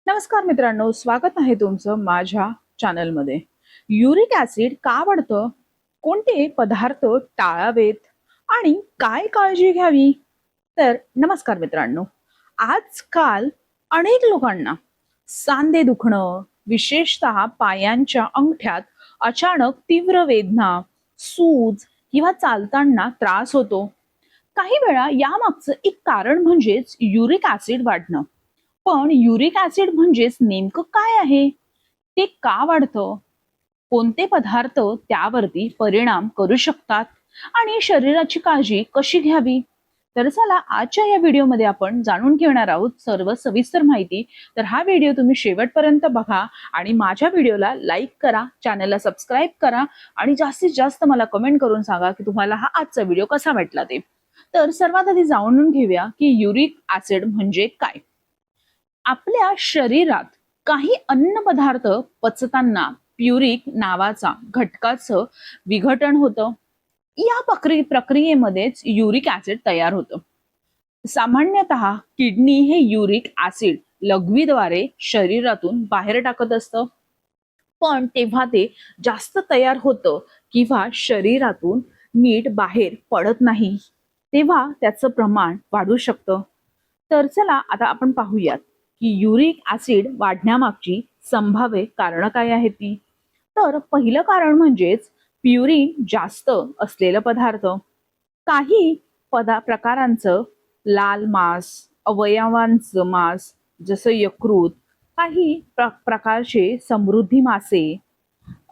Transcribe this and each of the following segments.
नमस्कार मित्रांनो, स्वागत आहे तुमचं माझ्या चॅनलमध्ये. युरिक ऍसिड का वाढतं, कोणते पदार्थ टाळावेत आणि काय काळजी घ्यावी? तर नमस्कार मित्रांनो, आजकाल अनेक लोकांना सांधे दुखणं, विशेषतः पायांच्या अंगठ्यात अचानक तीव्र वेदना, सूज किंवा चालताना त्रास होतो. काही वेळा यामागचं एक कारण म्हणजेच युरिक ऍसिड वाढणं. पण युरिक ऍसिड म्हणजेच नेमकं काय आहे? ते का वाढतं? कोणते पदार्थ त्यावरती परिणाम करू शकतात? आणि शरीराची काळजी कशी घ्यावी? तर चला आजच्या या व्हिडिओमध्ये आपण जाणून घेणार आहोत सर्व सविस्तर माहिती. तर हा व्हिडिओ तुम्ही शेवटपर्यंत बघा आणि माझ्या व्हिडिओला लाईक करा, चॅनलला सबस्क्राईब करा आणि जास्तीत जास्त मला कमेंट करून सांगा की तुम्हाला हा आजचा व्हिडिओ कसा वाटला ते. तर सर्वात आधी जाणून घेऊया की युरिक ऍसिड म्हणजे काय. आपल्या शरीरात काही अन्न पदार्थ पचताना प्युरिक नावाचा घटकाचं विघटन होतं. या प्रक्रियेमध्येच युरिक ऍसिड तयार होतं. सामान्यतः किडनी हे युरिक ऍसिड लघवीद्वारे शरीरातून बाहेर टाकत असतं. पण तेव्हा ते जास्त तयार होतं किंवा शरीरातून नीट बाहेर पडत नाही, तेव्हा त्याचं प्रमाण वाढू शकतं. तर चला आता आपण पाहूयात की युरिक ऍसिड वाढण्यामागची संभाव्य कारणं काय आहेत ती. तर पहिलं कारण म्हणजेच प्युरिन जास्त असलेलं पदार्थ. काही प्रकारांचं लाल मांस, अवयवांचं मांस जसं यकृत, काही प्रकारचे समृद्धी मासे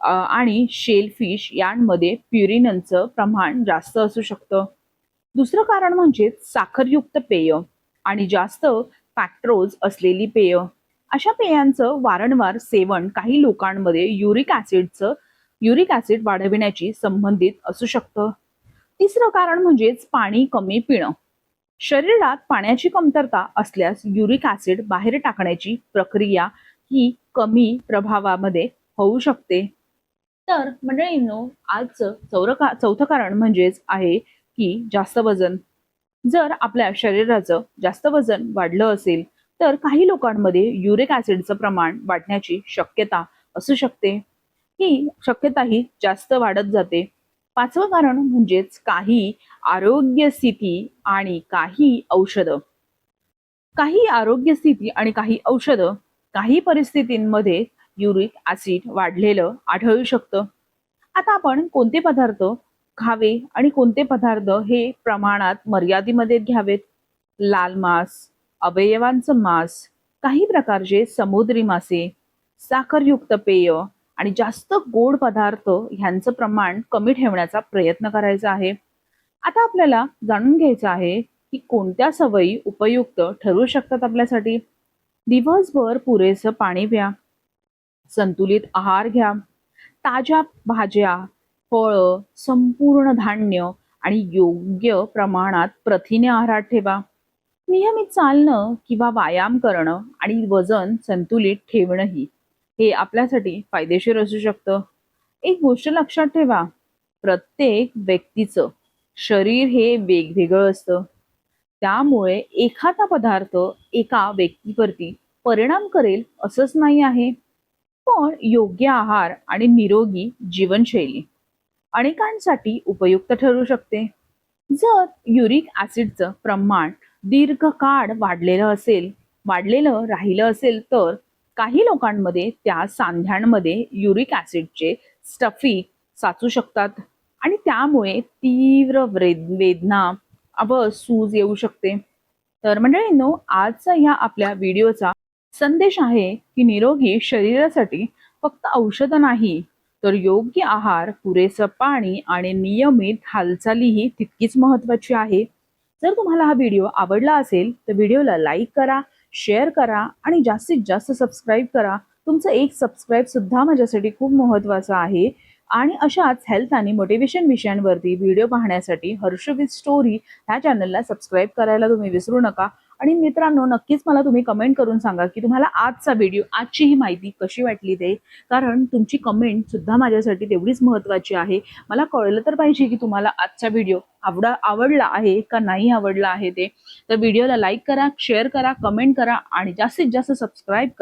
आणि शेलफिश यांमध्ये प्युरिनचं प्रमाण जास्त असू शकतं. दुसरं कारण म्हणजे साखरयुक्त पेय आणि जास्त फॅक्ट्रोज असलेली पेय. अशा पेयांचं वारंवार सेवन काही लोकांमध्ये युरिक ऍसिड वाढविण्याची संबंधित असू शकतं. तिसरं कारण म्हणजेच पाणी कमी पिणं. शरीरात पाण्याची कमतरता असल्यास युरिक ऍसिड बाहेर टाकण्याची प्रक्रिया ही कमी प्रभावामध्ये होऊ शकते. तर मंडळींनो, आजचं चौथं कारण म्हणजेच आहे की जास्त वजन. जर आपल्या शरीराचं जास्त वजन वाढलं असेल तर काही लोकांमध्ये युरिक ऍसिडचं प्रमाण वाढण्याची शक्यता असू शकते. ही शक्यता ही जास्त वाढत जाते. पाचवं कारण म्हणजेच काही आरोग्य स्थिती आणि काही औषधं. काही औषधं काही परिस्थितींमध्ये युरिक ऍसिड वाढलेलं आढळू शकतं. आता आपण कोणते पदार्थ खावे आणि कोणते पदार्थ हे प्रमाणात मर्यादेमध्ये घ्यावेत. लाल मांस, अवयवांचं मांस, काही प्रकारचे समुद्री मासे, साखरयुक्त पेय आणि जास्त गोड पदार्थ ह्यांचं प्रमाण कमी ठेवण्याचा प्रयत्न करायचा आहे. आता आपल्याला जाणून घ्यायचं आहे की कोणत्या सवयी उपयुक्त ठरू शकतात आपल्यासाठी. दिवसभर पुरेसं पाणी प्या, संतुलित आहार घ्या, ताज्या भाज्या, फळं, संपूर्ण धान्य आणि योग्य प्रमाणात प्रथिने आहारात ठेवा. नियमित चालणं किंवा व्यायाम करणं आणि वजन संतुलित ठेवणंही हे आपल्यासाठी फायदेशीर असू शकतं. एक गोष्ट लक्षात ठेवा, प्रत्येक व्यक्तीचं शरीर हे वेगवेगळं असतं. त्यामुळे एखादा पदार्थ एका व्यक्तीवरती परिणाम करेल असंच नाही आहे. पण योग्य आहार आणि निरोगी जीवनशैली अनेकांसाठी उपयुक्त ठरू शकते. जर युरिक ऍसिडचं प्रमाण दीर्घकाळ वाढलेलं राहिलं असेल तर काही लोकांमध्ये त्या सांध्यांमध्ये युरिक ऍसिडचे स्टफिक साचू शकतात आणि त्यामुळे तीव्र वेदना व सूज येऊ शकते. तर मंडळींनो, आजचा ह्या आपल्या व्हिडिओचा संदेश आहे की निरोगी शरीरासाठी फक्त औषध नाही तर योग्य आहार, पुरेसं पाणी आणि नियमित हालचालीही तितकीच महत्वाची आहे. जर तुम्हाला हा व्हिडिओ आवडला असेल तर व्हिडिओला लाईक करा, शेअर करा आणि जास्तीत जास्त सबस्क्राईब करा. तुमचं एक सबस्क्राईब सुद्धा माझ्यासाठी खूप महत्वाचं आहे. आणि अशाच हेल्थ आणि मोटिवेशन विषयांवरती व्हिडिओ पाहण्यासाठी हर्षविथ स्टोरी ह्या चॅनलला सबस्क्राईब करायला तुम्ही विसरू नका. आणि मित्रांनो, नक्कीच मला तुम्ही कमेंट करून सांगा की तुम्हाला आजचा व्हिडिओ, आजची ही माहिती कशी वाटली ते. कारण तुमची कमेंट सुद्धा माझ्यासाठी तेवढीच महत्त्वाची आहे. मला कळलं तर पाहिजे की तुम्हाला आजचा व्हिडिओ आवडला आहे का नाही आवडला आहे ते. तर व्हिडिओला लाईक करा, शेअर करा, कमेंट करा आणि जास्तीत जास्त सबस्क्राईब करा.